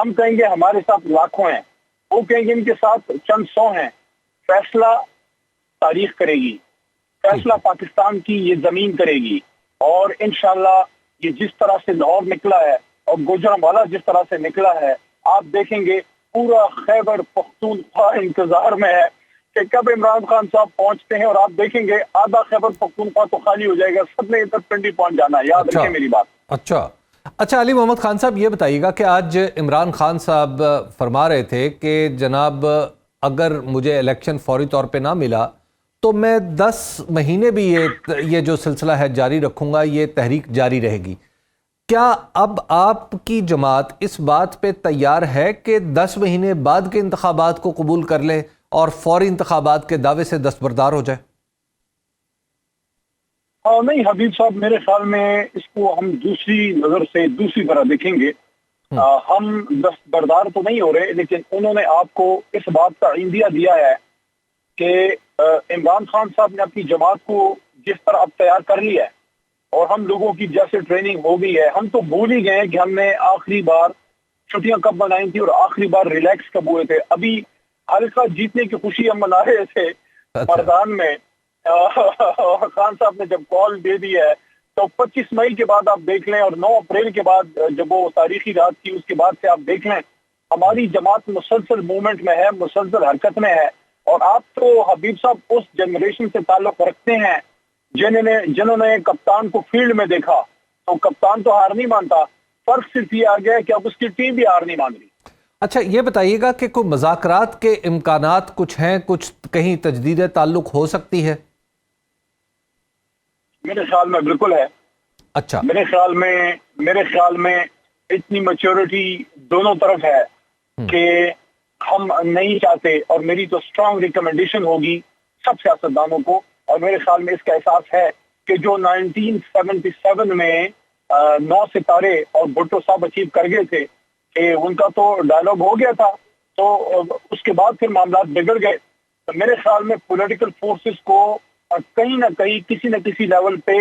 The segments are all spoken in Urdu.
ہم کہیں گے ہمارے ساتھ لاکھوں ہیں، وہ کہیں گے ان کے ساتھ چند سو ہیں. فیصلہ تاریخ کرے گی، فیصلہ پاکستان کی یہ زمین کرے گی. اور انشاءاللہ یہ جس طرح سے لاہور نکلا ہے اور گوجرانوالا جس طرح سے نکلا ہے، آپ دیکھیں گے پورا خیبر پختونخوا انتظار میں ہے کہ کب عمران خان صاحب پہنچتے ہیں. اور آپ دیکھیں گے آدھا خیبر پختونخوا تو خالی ہو جائے گا، سب نے ادھر پنڈی پہنچ جانا ہے. یاد رکھیں میری بات. اچھا علی محمد خان صاحب، یہ بتائیے گا کہ آج عمران خان صاحب فرما رہے تھے کہ جناب اگر مجھے الیکشن فوری طور پہ نہ ملا تو میں 10 مہینے بھی یہ جو سلسلہ ہے جاری رکھوں گا، یہ تحریک جاری رہے گی. کیا اب آپ کی جماعت اس بات پہ تیار ہے کہ 10 مہینے بعد کے انتخابات کو قبول کر لے اور فوری انتخابات کے دعوے سے دستبردار ہو جائے؟ نہیں حبیب صاحب، میرے خیال میں اس کو ہم دوسری نظر سے دوسری طرح دیکھیں گے. ہم دستبردار تو نہیں ہو رہے، لیکن انہوں نے آپ کو اس بات کا عندیہ دیا ہے کہ عمران خان صاحب نے اپنی جماعت کو جس طرح اب تیار کر لیا ہے اور ہم لوگوں کی جیسے ٹریننگ ہو گئی ہے، ہم تو بھول ہی گئے کہ ہم نے آخری بار چھٹیاں کب منائی تھی اور آخری بار ریلیکس کب ہوئے تھے. ابھی حلقہ جیتنے کی خوشی ہم منا رہے تھے مردان میں. خان صاحب نے جب کال دے دی ہے تو 25 مئی کے بعد آپ دیکھ لیں اور 9 اپریل کے بعد جب وہ تاریخی رات تھی، اس کے بعد سے آپ دیکھ لیں ہماری جماعت مسلسل موومنٹ میں ہے، مسلسل حرکت میں ہے. اور آپ تو حبیب صاحب اس جنریشن سے تعلق رکھتے ہیں جنہوں نے کپتان کو فیلڈ میں دیکھا. تو کپتان تو ہار نہیں مانتا، فرق صرف یہ آ گیا ہے کہ اب اس کی ٹیم بھی ہار نہیں مان رہی. اچھا یہ بتائیے گا کہ کوئی مذاکرات کے امکانات کچھ ہیں، کچھ کہیں تجدید تعلق ہو سکتی ہے؟ میرے خیال میں بالکل ہے. اچھا، میرے خیال میں اتنی میچورٹی دونوں طرف ہے کہ ہم نہیں چاہتے، اور میری تو اسٹرانگ ریکمنڈیشن ہوگی سب سیاستدانوں کو، اور میرے خیال میں اس کا احساس ہے کہ جو 1977 میں 9 ستارے اور بھٹو صاحب اچیو کر گئے تھے کہ ان کا تو ڈائلاگ ہو گیا تھا، تو اس کے بعد پھر معاملات بگڑ گئے. تو میرے خیال میں پولیٹیکل فورسز کو کہیں نہ کہیں کسی نہ کسی لیول پہ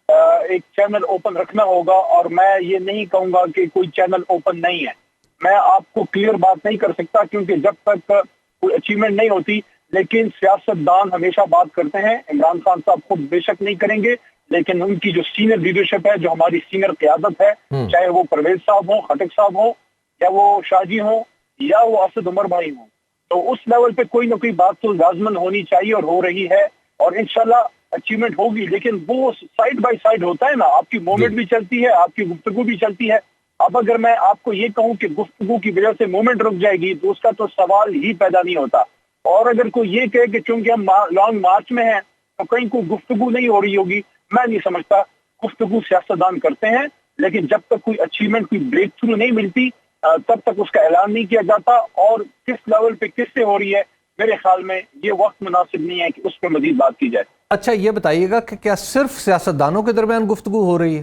ایک چینل اوپن رکھنا ہوگا. اور میں یہ نہیں کہوں گا کہ کوئی چینل اوپن نہیں ہے. میں آپ کو کلیئر بات نہیں کر سکتا کیونکہ جب تک کوئی اچیومنٹ نہیں ہوتی، لیکن سیاستدان ہمیشہ بات کرتے ہیں. عمران خان صاحب خود بے شک نہیں کریں گے، لیکن ان کی جو سینئر لیڈرشپ ہے، جو ہماری سینئر قیادت ہے، چاہے وہ پرویز صاحب ہوں، خٹک صاحب ہوں، یا وہ شاہ جی ہوں، یا وہ اسد عمر بھائی ہوں، تو اس لیول پہ کوئی نہ کوئی بات تو لازمن ہونی چاہیے اور ہو رہی ہے. اور انشاءاللہ اچیومنٹ ہوگی، لیکن وہ سائیڈ بائی سائیڈ ہوتا ہے نا. آپ کی موومنٹ بھی چلتی ہے، آپ کی گفتگو بھی چلتی ہے. اب اگر میں آپ کو یہ کہوں کہ گفتگو کی وجہ سے موومنٹ رک جائے گی تو اس کا تو سوال ہی پیدا نہیں ہوتا. اور اگر کوئی یہ کہے کہ چونکہ ہم لانگ مارچ میں ہیں تو کہیں کوئی گفتگو نہیں ہو رہی ہوگی، میں نہیں سمجھتا. گفتگو سیاستدان کرتے ہیں، لیکن جب تک کوئی اچیومنٹ، کوئی بریک تھرو نہیں ملتی تب تک اس کا اعلان نہیں کیا جاتا. اور کس لیول پہ کس سے ہو رہی ہے، میرے خیال میں یہ وقت مناسب نہیں ہے کہ اس پہ مزید بات کی جائے. اچھا یہ بتائیے گا کہ کیا صرف سیاستدانوں کے درمیان گفتگو ہو رہی ہے؟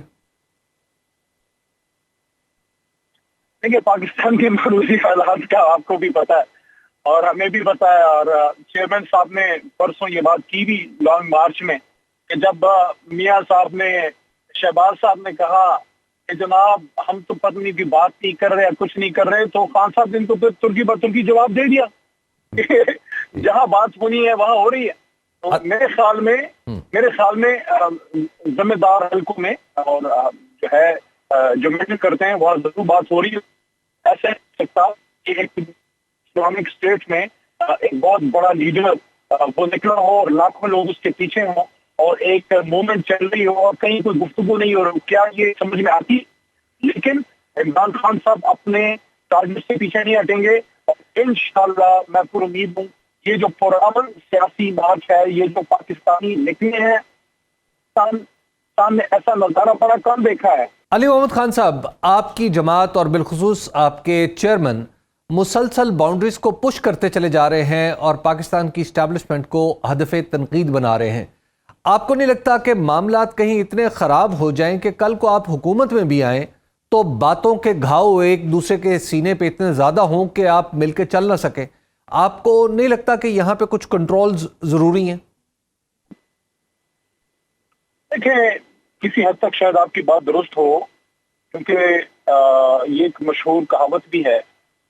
دیکھیے، پاکستان کے معروضی حالات کا آپ کو بھی پتا ہے اور ہمیں بھی پتا ہے، اور چیئرمین صاحب نے پرسوں یہ بات کی بھی لانگ مارچ میں کہ جب میاں صاحب نے، شہباز صاحب نے کہا کہ جناب ہم تو پتنی کی بات نہیں کر رہے، کچھ نہیں کر رہے، تو خان صاحب نے تو پھر ترکی بترکی جواب دے دیا کہ جہاں بات ہونی ہے وہاں ہو رہی ہے. تو میرے خیال میں ذمہ دار حلقوں میں اور جو ہے جو میٹر کرتے ہیں وہاں ضرور بات ہو رہی ہے. ایسا نہیں سکتا کہ ایک اسلامک اسٹیٹ میں ایک بہت بڑا لیڈر وہ نکلا ہو اور لاکھوں لوگ اس کے پیچھے ہوں اور ایک موومنٹ چل رہی ہو اور کہیں کوئی گفتگو نہیں ہو رہی. کیا یہ سمجھ میں آتی؟ لیکن عمران خان صاحب اپنے ٹارگیٹ سے پیچھے نہیں ہٹیں گے اور انشاءاللہ میں پر امید ہوں یہ جو پرامن سیاسی مارچ ہے، یہ جو پاکستانی نکلے ہیں، سامنے ایسا نظارہ بڑا کم دیکھا ہے. علی محمد خان صاحب، آپ کی جماعت اور بالخصوص آپ کے چیئرمین مسلسل باؤنڈریز کو پش کرتے چلے جا رہے ہیں اور پاکستان کی اسٹیبلشمنٹ کو ہدف تنقید بنا رہے ہیں. آپ کو نہیں لگتا کہ معاملات کہیں اتنے خراب ہو جائیں کہ کل کو آپ حکومت میں بھی آئیں تو باتوں کے گھاؤ ایک دوسرے کے سینے پہ اتنے زیادہ ہوں کہ آپ مل کے چل نہ سکیں؟ آپ کو نہیں لگتا کہ یہاں پہ کچھ کنٹرولز ضروری ہیں؟ دیکھیں، کسی حد تک شاید آپ کی بات درست ہو، کیونکہ یہ ایک مشہور کہاوت بھی ہے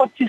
25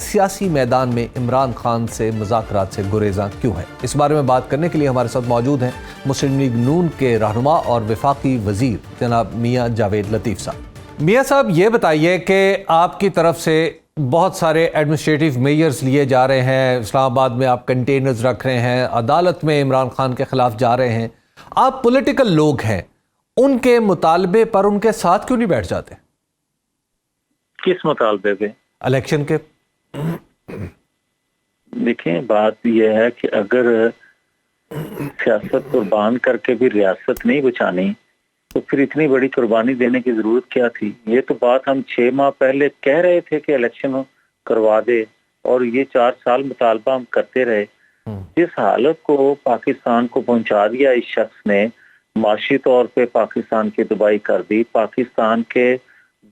سیاسی میدان میں عمران خان سے مذاکرات سے گریزاں کیوں ہے؟ اس بارے میں بات کرنے کے لیے ہمارے ساتھ موجود ہیں مسلم لیگ نون کے رہنما اور وفاقی وزیر جناب میاں جاوید لطیف صاحب۔ میاں صاحب یہ بتائیے کہ آپ کی طرف سے بہت سارے ایڈمنسٹریٹو میئرز لیے جا رہے ہیں، اسلام آباد میں آپ کنٹینرز رکھ رہے ہیں، عدالت میں عمران خان کے خلاف جا رہے ہیں، آپ پولیٹیکل لوگ ہیں، ان کے مطالبے پر ان کے ساتھ کیوں نہیں بیٹھ جاتے؟ کس مطالبے پہ؟ الیکشن کے۔ دیکھیں بات یہ ہے کہ اگر سیاست قربان کر کے بھی ریاست نہیں بچانی تو پھر اتنی بڑی قربانی دینے کی ضرورت کیا تھی؟ یہ تو بات ہم 6 ماہ پہلے کہہ رہے تھے کہ الیکشن کروا دے، اور یہ 4 سال مطالبہ ہم کرتے رہے۔ جس حالت کو پاکستان کو پہنچا دیا اس شخص نے، معاشی طور پہ پاکستان کی تباہی کر دی، پاکستان کے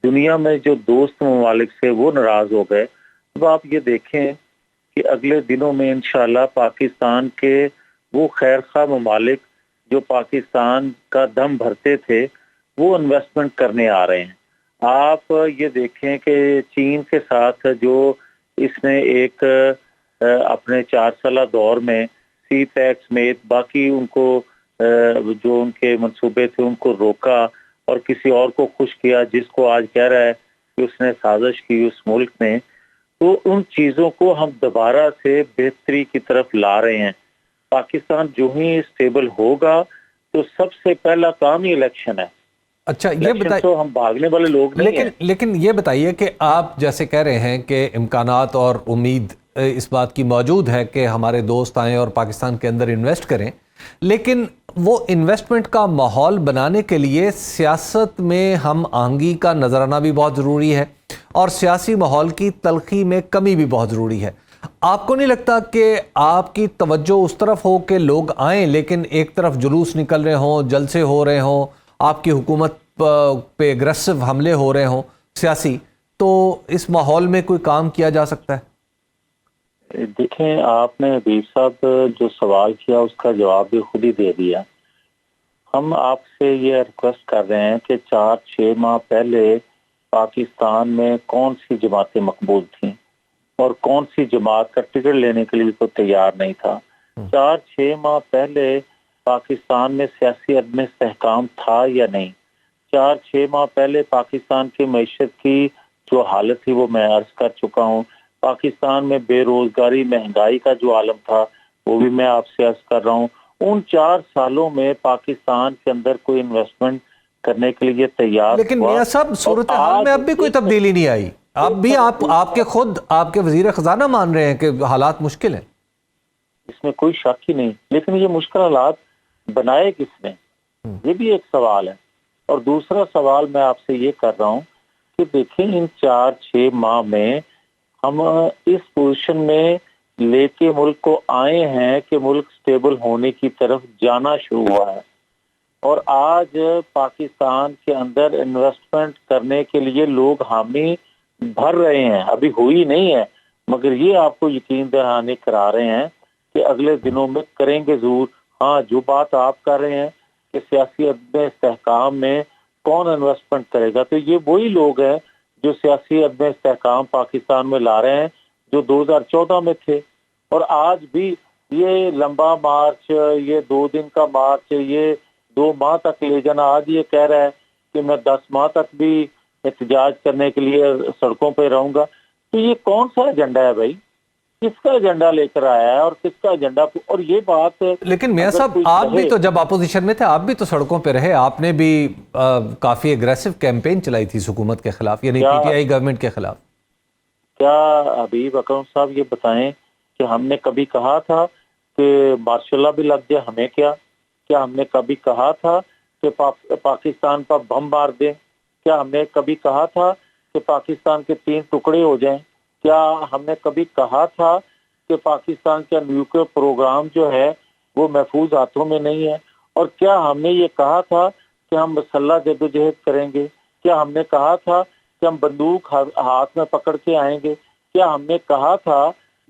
دنیا میں جو دوست ممالک سے وہ ناراض ہو گئے۔ اب آپ یہ دیکھیں کہ اگلے دنوں میں انشاءاللہ پاکستان کے وہ خیر خواہ ممالک جو پاکستان کا دم بھرتے تھے وہ انویسٹمنٹ کرنے آ رہے ہیں۔ آپ یہ دیکھیں کہ چین کے ساتھ جو اس نے ایک اپنے 4 سالہ دور میں سی پیک سمیت باقی ان کو جو ان کے منصوبے تھے ان کو روکا اور کسی اور کو خوش کیا، جس کو آج کہہ رہا ہے کہ اس نے سازش کی اس ملک نے، تو ان چیزوں کو ہم دوبارہ سے بہتری کی طرف لا رہے ہیں۔ پاکستان جو ہی اسٹیبل ہوگا تو سب سے پہلا کام ہی الیکشن ہے۔ اچھا یہ بتائیے، تو ہم بھاگنے والے لوگ نہیں ہیں۔ لیکن یہ بتائیے کہ آپ جیسے کہہ رہے ہیں کہ امکانات اور امید اس بات کی موجود ہے کہ ہمارے دوست آئیں اور پاکستان کے اندر انویسٹ کریں، لیکن وہ انویسٹمنٹ کا ماحول بنانے کے لیے سیاست میں ہم آہنگی کا نظر آنا بھی بہت ضروری ہے اور سیاسی ماحول کی تلخی میں کمی بھی بہت ضروری ہے۔ آپ کو نہیں لگتا کہ آپ کی توجہ اس طرف ہو کہ لوگ آئیں لیکن ایک طرف جلوس نکل رہے ہوں، جلسے ہو رہے ہوں، آپ کی حکومت پہ اگریسو حملے ہو رہے ہوں سیاسی، تو اس ماحول میں کوئی کام کیا جا سکتا ہے؟ دیکھیں آپ نے حبیب صاحب جو سوال کیا اس کا جواب بھی خود ہی دے دیا۔ ہم آپ سے یہ ریکویسٹ کر رہے ہیں کہ 4-6 ماہ پہلے پاکستان میں کون سی جماعتیں مقبول تھیں اور کون سی جماعت کا ٹکٹ لینے کے لیے تو تیار نہیں تھا۔ 4-6 ماہ پہلے پاکستان میں سیاسی عدم استحکام تھا یا نہیں؟ 4-6 ماہ پہلے پاکستان کی معیشت کی جو حالت تھی وہ میں عرض کر چکا ہوں۔ پاکستان میں بے روزگاری، مہنگائی کا جو عالم تھا وہ بھی میں آپ سے عرض کر رہا ہوں۔ ان 4 سالوں میں پاکستان کے اندر کوئی انویسٹمنٹ کرنے کے لیے تیار، لیکن میاں صاحب صورتحال میں اب بھی کوئی تبدیلی نہیں آئی، اب بھی آپ کے خود آپ کے وزیر خزانہ مان رہے ہیں کہ حالات مشکل ہیں۔ اس میں کوئی شک ہی نہیں، لیکن یہ مشکل حالات بنائے کس نے، یہ بھی ایک سوال ہے۔ اور دوسرا سوال میں آپ سے یہ کر رہا ہوں کہ دیکھیں ان 4-6 ماہ میں ہم اس پوزیشن میں لے کے ملک کو آئے ہیں کہ ملک سٹیبل ہونے کی طرف جانا شروع ہوا ہے، اور آج پاکستان کے اندر انویسٹمنٹ کرنے کے لیے لوگ حامی بھر رہے ہیں، ابھی ہوئی نہیں ہے، مگر یہ آپ کو یقین دہانی کرا رہے ہیں کہ اگلے دنوں میں کریں گے ضرور۔ ہاں جو بات آپ کر رہے ہیں کہ سیاسی عدم استحکام میں کون انویسٹمنٹ کرے گا، تو یہ وہی لوگ ہیں جو سیاسی عدم استحکام پاکستان میں لا رہے ہیں جو 2014 میں تھے، اور آج بھی یہ لمبا مارچ، یہ 2 دن کا مارچ، یہ 2 ماہ تک لے جانا، آج یہ کہہ رہا ہے کہ میں 10 ماہ تک بھی احتجاج کرنے کے لیے سڑکوں پہ رہوں گا۔ تو یہ کون سا ایجنڈا ہے بھائی؟ کس کا ایجنڈا لے کر آیا ہے اور کس کا ایجنڈا؟ اور یہ بات، لیکن میاں صاحب آپ بھی تو جب اپوزیشن میں تھے آپ بھی تو سڑکوں پہ رہے، آپ نے بھی کافی اگریسو کیمپین چلائی تھی حکومت کے خلاف، یعنی پی ٹی آئی گورنمنٹ کے خلاف۔ کیا حبیب اکرم صاحب یہ بتائیں کہ ہم نے کبھی کہا تھا کہ ماشاء اللہ بھی لگ جائے ہمیں کیا ہم نے کبھی کہا تھا کہ پاکستان پر بم مار دیں؟ کیا ہم نے کبھی کہا تھا کہ پاکستان کے 3 ٹکڑے ہو جائیں؟ کیا ہم نے کبھی کہا تھا کہ پاکستان کا نیوکلیئر پروگرام جو ہے وہ محفوظ ہاتھوں میں نہیں ہے؟ اور کیا ہم نے یہ کہا تھا کہ ہم مسلح جدوجہد کریں گے؟ کیا ہم نے کہا تھا کہ ہم بندوق ہاتھ میں پکڑ کے آئیں گے؟ کیا ہم نے کہا تھا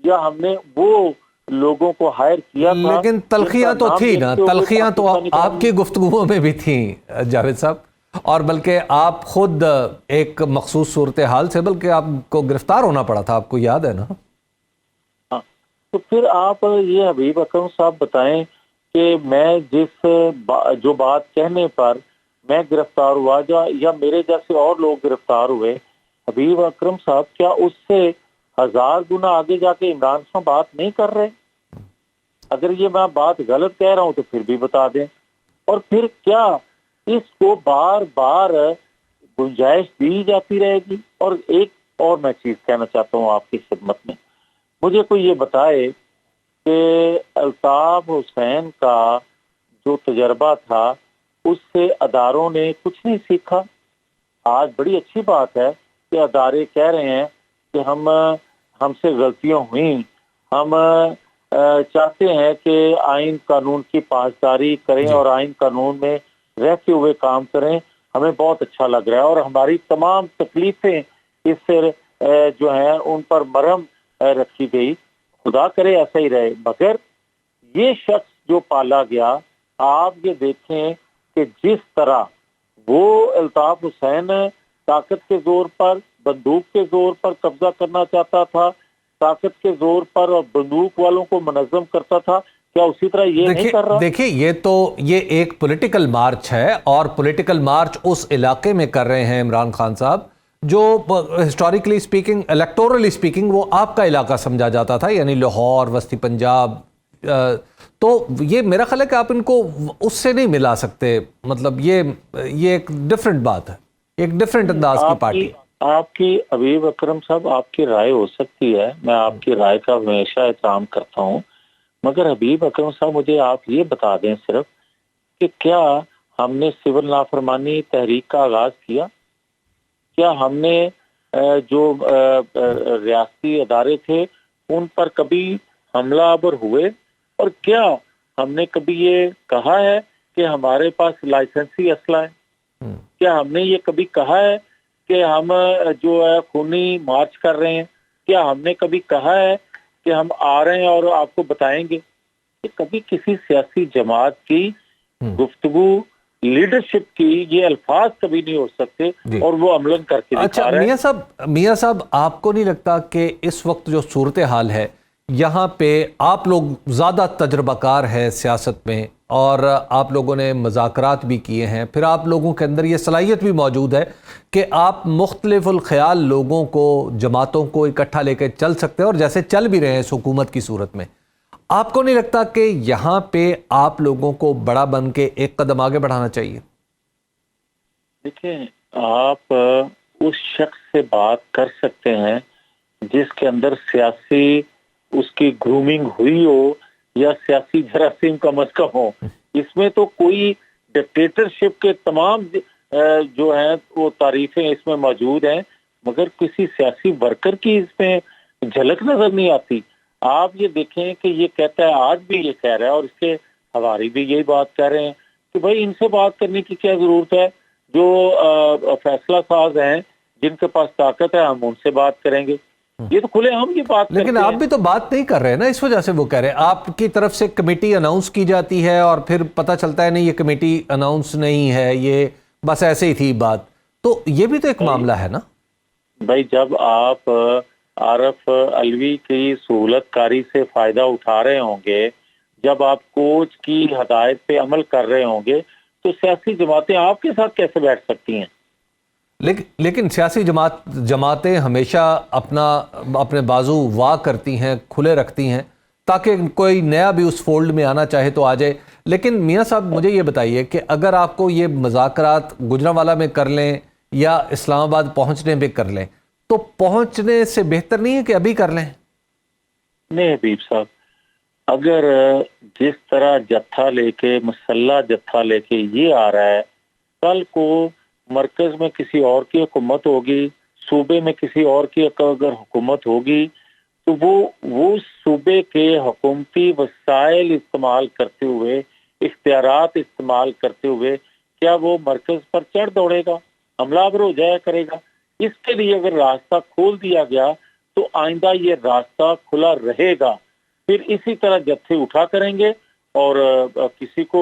یا ہم نے وہ لوگوں کو ہائر کیا تھا؟ لیکن تلخیاں تو تھی نا، تلخیاں تو آپ کی گفتگوؤں میں بھی تھیں جاوید صاحب، اور بلکہ آپ خود ایک مخصوص صورتحال سے بلکہ آپ کو گرفتار ہونا پڑا تھا، آپ کو یاد ہے نا؟ ہاں، تو پھر آپ یہ حبیب اکرم صاحب بتائیں کہ میں جو بات کہنے پر میں گرفتار ہوا یا میرے جیسے اور لوگ گرفتار ہوئے، حبیب اکرم صاحب کیا اس سے 1000 گنا آگے جا کے عمران خان بات نہیں کر رہے؟ اگر یہ میں بات غلط کہہ رہا ہوں تو پھر بھی بتا دیں. اور پھر کیا اس کو بار بار گنجائش دی جاتی رہے گی؟ اور ایک اور میں چیز کہنا چاہتا ہوں آپ کی خدمت میں، مجھے کوئی یہ بتائے کہ الطاف حسین کا جو تجربہ تھا اس سے اداروں نے کچھ نہیں سیکھا. آج بڑی اچھی بات ہے کہ ادارے کہہ رہے ہیں کہ ہم سے غلطیاں ہوئیں، ہم چاہتے ہیں کہ آئین قانون کی پاسداری کریں اور آئین قانون میں رہتے ہوئے کام کریں. ہمیں بہت اچھا لگ رہا ہے اور ہماری تمام تکلیفیں اس سے جو ہیں ان پر مرہم رکھی گئی. خدا کرے ایسا ہی رہے. مگر یہ شخص جو پالا گیا، آپ یہ دیکھیں کہ جس طرح وہ الطاف حسین طاقت کے زور پر، بندوق کے زور پر قبضہ کرنا چاہتا تھا، طاقت کے زور پر اور بندوق والوں کو منظم کرتا تھا، کیا اسی طرح یہ نہیں کر رہا؟ دیکھیں یہ ایک پولیٹیکل مارچ ہے، اور پولیٹیکل مارچ اس علاقے میں کر رہے ہیں عمران خان صاحب جو ہسٹوریکلی سپیکنگ، الیکٹورلی سپیکنگ وہ آپ کا علاقہ سمجھا جاتا تھا، یعنی لاہور، وسطی پنجاب. تو یہ میرا خیال ہے کہ آپ ان کو اس سے نہیں ملا سکتے. مطلب یہ ایک ڈیفرنٹ بات ہے، ایک ڈیفرنٹ انداز کی پارٹی. آپ کی حبیب اکرم صاحب آپ کی رائے ہو سکتی ہے، میں آپ کی رائے کا ہمیشہ احترام کرتا ہوں، مگر حبیب اکرم صاحب مجھے آپ یہ بتا دیں صرف کہ کیا ہم نے سول نافرمانی تحریک کا آغاز کیا؟ کیا ہم نے جو ریاستی ادارے تھے ان پر کبھی حملہ آور ہوئے؟ اور کیا ہم نے کبھی یہ کہا ہے کہ ہمارے پاس لائسنسی اسلحہ ہے؟ کیا ہم نے یہ کبھی کہا ہے کہ ہم جو ہے خونی مارچ کر رہے ہیں؟ کیا ہم نے کبھی کہا ہے کہ ہم آ رہے ہیں اور آپ کو بتائیں گے؟ کہ کبھی کسی سیاسی جماعت کی گفتگو، لیڈرشپ کی یہ الفاظ کبھی نہیں ہو سکتے اور وہ عملاً کر کے دکھا رہے ہیں. اچھا میاں صاحب آپ کو نہیں لگتا کہ اس وقت جو صورتحال ہے یہاں پہ آپ لوگ زیادہ تجربہ کار ہے سیاست میں، اور آپ لوگوں نے مذاکرات بھی کیے ہیں، پھر آپ لوگوں کے اندر یہ صلاحیت بھی موجود ہے کہ آپ مختلف الخیال لوگوں کو، جماعتوں کو اکٹھا لے کے چل سکتے ہیں، اور جیسے چل بھی رہے ہیں اس حکومت کی صورت میں. آپ کو نہیں لگتا کہ یہاں پہ آپ لوگوں کو بڑا بن کے ایک قدم آگے بڑھانا چاہیے؟ دیکھیں، آپ اس شخص سے بات کر سکتے ہیں جس کے اندر سیاسی اس کی گرومنگ ہوئی ہو یا سیاسی جراثیم کم از کم ہو. اس میں تو کوئی ڈکٹیٹرشپ کے تمام جو ہیں وہ تعریفیں اس میں موجود ہیں، مگر کسی سیاسی ورکر کی اس میں جھلک نظر نہیں آتی. آپ یہ دیکھیں کہ یہ کہتا ہے، آج بھی یہ کہہ رہا ہے اور اس کے حواری بھی یہی بات کہہ رہے ہیں کہ بھائی ان سے بات کرنے کی کیا ضرورت ہے، جو فیصلہ ساز ہیں، جن کے پاس طاقت ہے، ہم ان سے بات کریں گے. یہ تو کھلے ہم یہ بات کرتے ہیں. لیکن آپ بھی تو بات نہیں کر رہے نا، اس وجہ سے وہ کہہ رہے ہیں. آپ کی طرف سے کمیٹی اناؤنس کی جاتی ہے اور پھر پتہ چلتا ہے نہیں یہ کمیٹی اناؤنس نہیں ہے، یہ بس ایسے ہی تھی بات. تو یہ بھی تو ایک معاملہ ہے نا بھائی. جب آپ عارف علوی کی سہولت کاری سے فائدہ اٹھا رہے ہوں گے، جب آپ کوچ کی ہدایت پہ عمل کر رہے ہوں گے، تو سیاسی جماعتیں آپ کے ساتھ کیسے بیٹھ سکتی ہیں؟ لیکن سیاسی جماعتیں ہمیشہ اپنے بازو وا کرتی ہیں، کھلے رکھتی ہیں تاکہ کوئی نیا بھی اس فولڈ میں آنا چاہے تو آ جائے. لیکن میاں صاحب مجھے یہ بتائیے کہ اگر آپ کو یہ مذاکرات گجرانوالہ میں کر لیں یا اسلام آباد پہنچنے پہ کر لیں تو پہنچنے سے بہتر نہیں ہے کہ ابھی کر لیں؟ نہیں حبیب صاحب، اگر جس طرح جتھا لے کے، مسلح جتھا لے کے یہ آ رہا ہے، کل کو مرکز میں کسی اور کی حکومت ہوگی، صوبے میں کسی اور کی اگر حکومت ہوگی، تو وہ صوبے کے حکومتی وسائل استعمال کرتے ہوئے، اختیارات استعمال کرتے ہوئے کیا وہ مرکز پر چڑھ دوڑے گا، حملہ آور ہو جایا کرے گا؟ اس کے لیے اگر راستہ کھول دیا گیا تو آئندہ یہ راستہ کھلا رہے گا. پھر اسی طرح جتھے اٹھا کریں گے اور کسی کو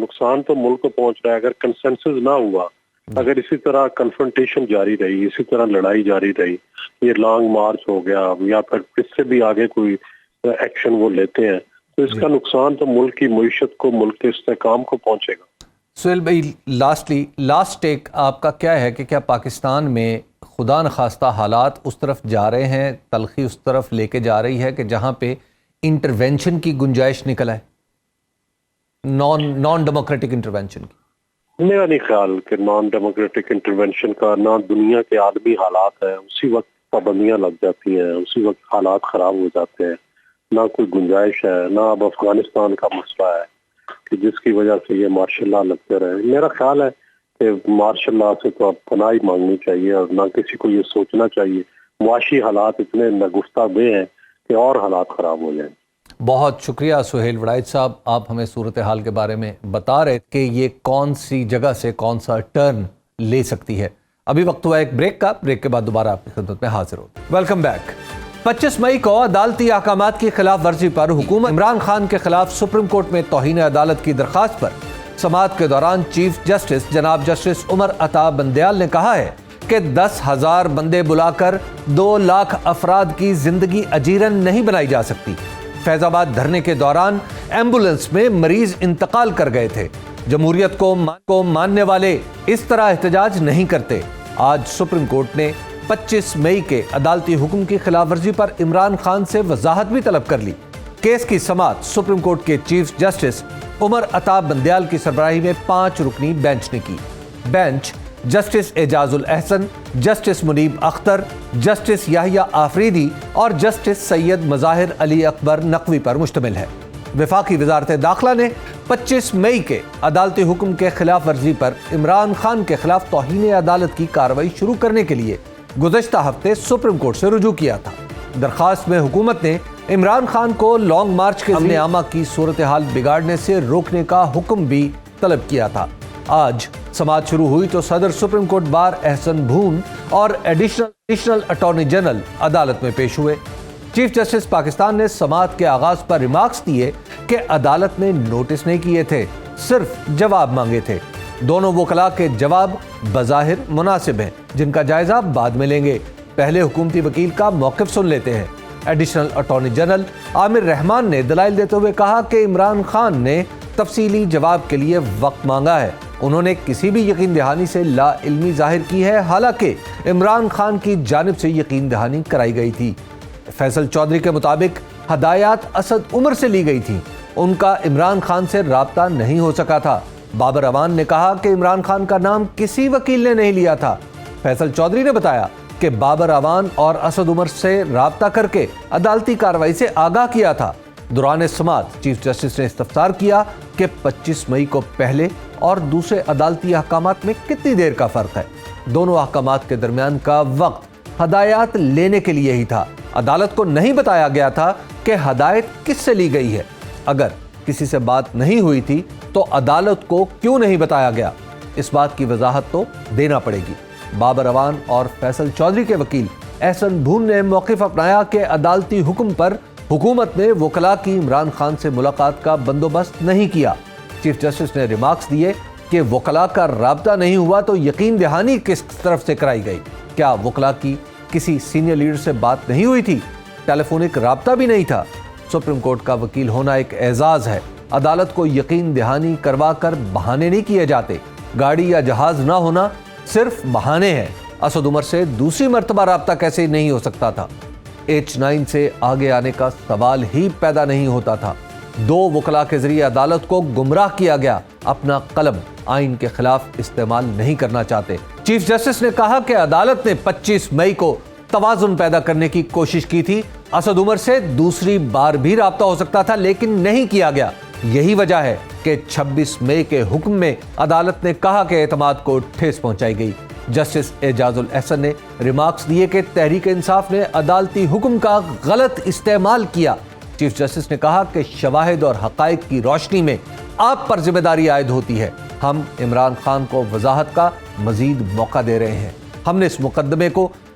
نقصان تو ملک کو پہنچ رہا ہے. اگر کنسنسس نہ ہوا، اگر اسی طرح کنفرنٹیشن جاری رہی، اسی طرح لڑائی جاری رہی، یہ لانگ مارچ ہو گیا یا پھر اس سے بھی آگے کوئی ایکشن وہ لیتے ہیں، تو اس کا نقصان تو ملک کی معیشت کو، ملک کے استحکام کو پہنچے گا. سہیل بھائی، لاسٹ ٹیک آپ کا کیا ہے کہ کیا پاکستان میں خدا نخواستہ حالات اس طرف جا رہے ہیں، تلخی اس طرف لے کے جا رہی ہے کہ جہاں پہ انٹرونشن کی گنجائش نکل ہے، نان ڈیموکریٹک انٹرونشن کی؟ میرا نہیں خیال کہ نان ڈیموکریٹک انٹرونشن کا، نہ دنیا کے عالمی حالات ہیں اسی وقت پابندیاں لگ جاتی ہیں، اسی وقت حالات خراب ہو جاتے ہیں، نہ کوئی گنجائش ہے، نہ اب افغانستان کا مسئلہ ہے کہ جس کی وجہ سے یہ مارشل لا لگتے رہے. میرا خیال ہے کہ مارشل لا سے تو اب پناہ ہی مانگنی چاہیے اور نہ کسی کو یہ سوچنا چاہیے. معاشی حالات اتنے نگفتہ بے ہیں کہ اور حالات خراب ہو جائیں. بہت شکریہ سہیل وڑائچ صاحب، آپ ہمیں صورتحال کے بارے میں بتا رہے کہ یہ کون سی جگہ سے کون سا ٹرن لے سکتی ہے. ابھی وقت ہوا ایک بریک کا، بریک کے بعد دوبارہ آپ کی خدمت میں حاضر ہوں. Welcome back. 25 مئی کو عدالتی احکامات کی خلاف ورزی پر حکومت عمران خان کے خلاف سپریم کورٹ میں توہین عدالت کی درخواست پر سماعت کے دوران چیف جسٹس جناب جسٹس عمر عطا بندیال نے کہا ہے کہ 10,000 بندے بلا کر 2 لاکھ افراد کی زندگی اجیرن نہیں بنائی جا سکتی. فیض آباد دھرنے کے دوران ایمبولنس میں مریض انتقال کر گئے تھے. جمہوریت کو ماننے والے اس طرح احتجاج نہیں کرتے. آج سپریم کورٹ نے 25 مئی کے عدالتی حکم کی خلاف ورزی پر عمران خان سے وضاحت بھی طلب کر لی. کیس کی سماعت سپریم کورٹ کے چیف جسٹس عمر عطا بندیال کی سربراہی میں 5 رکنی بینچ نے کی. Bench justice Ijaz ul Ahsan, justice منیب اختر، جسٹس یحییٰ آفریدی اور جسٹس سید مظاہر علی اکبر نقوی پر مشتمل ہے. وفاقی وزارت داخلہ نے 25 مئی کے عدالتی حکم کے خلاف ورزی پر عمران خان کے خلاف توہین عدالت کی کارروائی شروع کرنے کے لیے گزشتہ ہفتے سپریم کورٹ سے رجوع کیا تھا. درخواست میں حکومت نے عمران خان کو لانگ مارچ کے امن عامہ کی صورتحال بگاڑنے سے روکنے کا حکم بھی طلب کیا تھا. آج سماعت شروع ہوئی تو صدر سپریم کورٹ بار احسن بھون اور ایڈیشنل اٹارنی جنرل عدالت میں پیش ہوئے. چیف جسٹس پاکستان نے سماعت کے آغاز پر ریمارکس دیے کہ عدالت نے نوٹس نہیں کیے تھے، صرف جواب مانگے تھے. دونوں وکلاء کے جواب بظاہر مناسب ہیں، جن کا جائزہ بعد میں لیں گے. پہلے حکومتی وکیل کا موقف سن لیتے ہیں. ایڈیشنل اٹارنی جنرل عامر رحمان نے دلائل دیتے ہوئے کہا کہ عمران خان نے تفصیلی جواب کے لیے وقت مانگا ہے. انہوں نے کسی بھی یقین دہانی سے لا علمی ظاہر کی ہے، حالانکہ عمران خان کی جانب سے یقین دہانی کرائی گئی تھی. فیصل چودھری کے مطابق ہدایات اسد عمر سے لی گئی تھی، ان کا عمران خان سے رابطہ نہیں ہو سکا تھا. بابر اعوان نے کہا کہ عمران خان کا نام کسی وکیل نے نہیں لیا تھا. فیصل چودھری نے بتایا کہ بابر اعوان اور اسد عمر سے رابطہ کر کے عدالتی کارروائی سے آگاہ کیا تھا. دوران سماعت چیف جسٹس نے استفسار کیا کہ 25 مئی کو پہلے اور دوسرے عدالتی احکامات میں کتنی دیر کا فرق ہے. دونوں احکامات کے درمیان کا وقت ہدایات لینے کے لیے ہی تھا. عدالت کو نہیں بتایا گیا تھا کہ ہدایت کس سے لی گئی ہے. اگر کسی سے بات نہیں ہوئی تھی تو عدالت کو کیوں نہیں بتایا گیا؟ اس بات کی وضاحت تو دینا پڑے گی. بابر اعوان اور فیصل چودھری کے وکیل احسن بھون نے موقف اپنایا کہ عدالتی حکم پر حکومت نے وکلاء کی عمران خان سے ملاقات کا بندوبست نہیں کیا. چیف جسٹس نے ریمارکس دیے کہ وکلاء کا رابطہ نہیں ہوا تو یقین دہانی کس طرف سے کرائی گئی؟ کیا وکلاء کی کسی سینئر لیڈر سے بات نہیں ہوئی تھی؟ ٹیلی فونک رابطہ بھی نہیں تھا؟ سپریم کورٹ کا وکیل ہونا ایک اعزاز ہے. عدالت کو یقین دہانی کروا کر بہانے نہیں کیے جاتے. گاڑی یا جہاز نہ ہونا صرف بہانے ہیں. اسد عمر سے دوسری مرتبہ رابطہ کیسے نہیں ہو سکتا تھا؟ H9 سے آگے آنے کا سوال ہی پیدا نہیں ہوتا تھا. 2 وکلاء کے ذریعے عدالت کو گمراہ کیا گیا. اپنا قلم آئین کے خلاف استعمال نہیں کرنا چاہتے. چیف جسٹس نے کہا کہ عدالت نے 25 مئی کو توازن پیدا کرنے کی کوشش کی تھی. اسد عمر سے دوسری بار بھی رابطہ ہو سکتا تھا لیکن نہیں کیا گیا. یہی وجہ ہے کہ 26 مئی کے حکم میں عدالت نے کہا کہ اعتماد کو ٹھیس پہنچائی گئی. جسٹس اعجاز الاحسن نے ریمارکس دیے کہ تحریک انصاف نے عدالتی حکم کا غلط استعمال کیا. چیف جسٹس نے کہا کہ شواہد اور حقائق کی روشنی میں آپ پر ذمہ داری عائد ہوتی ہے. ہم عمران خان کو وضاحت کا مزید موقع دے رہے ہیں. ہم نے اس مقدمے کو